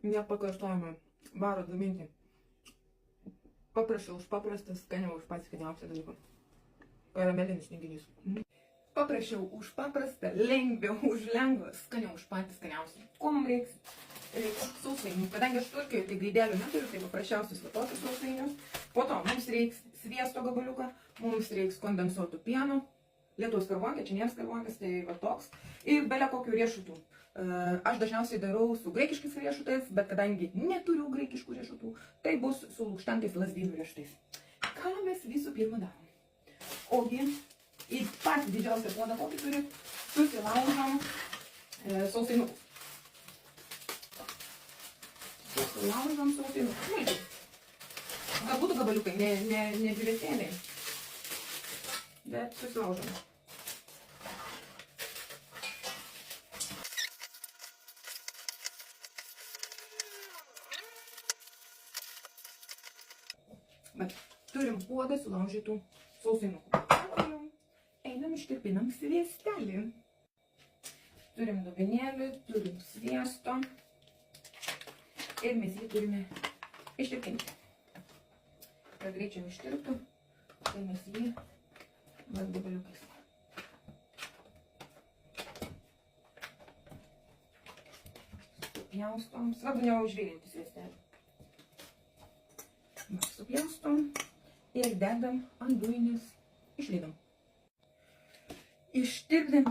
nepakartojama varo gaminti. Paprasčiau už paprastas, skaniau už patį skaniausią dalyką. Karamelinis tinginys. Paprasčiau už paprastą, lengviau už lengvą, skaniau už patį skaniausią. Ko mums reiks? Reiks sausainių. Kadangi aš Turkijoje tai gaidelių neturiu, tai paprasčiausius va tokius sausainius. Po to mums reiks sviesto gabaliuką, mums reiks kondensuotų pieno, Lietuvos karvuonkė, činės karvuonkės, tai va toks. Ir belia kokių riešutų. Aš dažniausiai darau su graikiškais riešutais, bet kadangi neturiu graikiškų riešutų, tai bus su lukštentais lazdynų riešutais. Ką mes visų pirma darom? Ogi, į patį didžiausią puodą, kokį turi, susilaužom sausainiukus. Susilaužom sausainiukus. Mažiau. Gal būtų gabaliukai, ne biuletėliai. Bet susilaužom. Bet turim puodą sulaužytų sausainukų. Einam ištirpinam sviestelį. Turim dubenėlį, turim sviesto. Ir mes jį turime ištirpinti. Kad greičiau ištirptų, tai mes jį gabaliukais. Supjaustom. Svarbu neužvėlinti sviestelį. Supjaustom ir dedam ant dujinės, išlydom. Ištirpdėm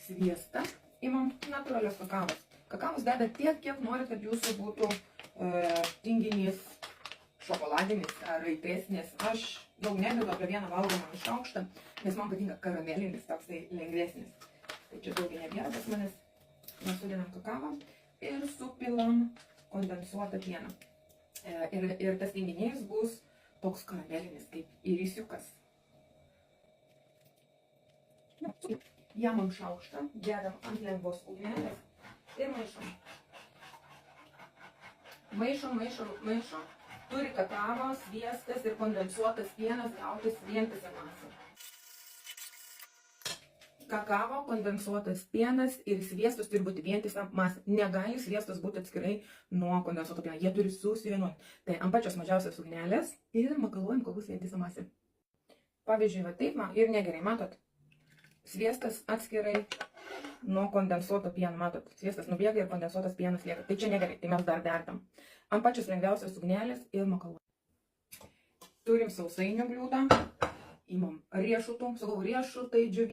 sviestą, imam natūralios kakavos. Kakavos deda tiek, kiek nori, kad jūsų būtų tinginys šokoladinis ar aitresnis. Aš daug nededu, apie vieną valgomą šaukštą, nes man patinka karamelinis, toksai lengvesnis. Tai čia daug nebėra pas manęs. Mes sudedam kakavą ir supilam kondensuotą pieną. Ir tas tinginys bus toks karamelinis, kaip irisiukas. Jamam šaukštą, dedam ant lengvos ugnelės ir maišom. Maišom. Turi kakava, sviestas ir kondensuotas pienas gautis vientisą masę. Kakava, kondensuotas pienas ir sviestas turi būti vientisą masę. Negali sviestas būti atskirai nuo kondensuoto pieno. Jie turi susivienuoti. Tai ant pačios mažiausios ugnelės ir makaluojam, kol bus vientisą masę. Pavyzdžiui, va taip, ir negerai, matot? Sviestas atskirai nuo kondensuoto pieno, matot? Sviestas nubėga ir kondensuotas pienas lieka. Tai čia negerai, tai mes dar derdam. Ant pačios lengviausios ugnelės ir makaluojam. Turim sausainių bliūdą, imam riešutų, riešutai džiuvi.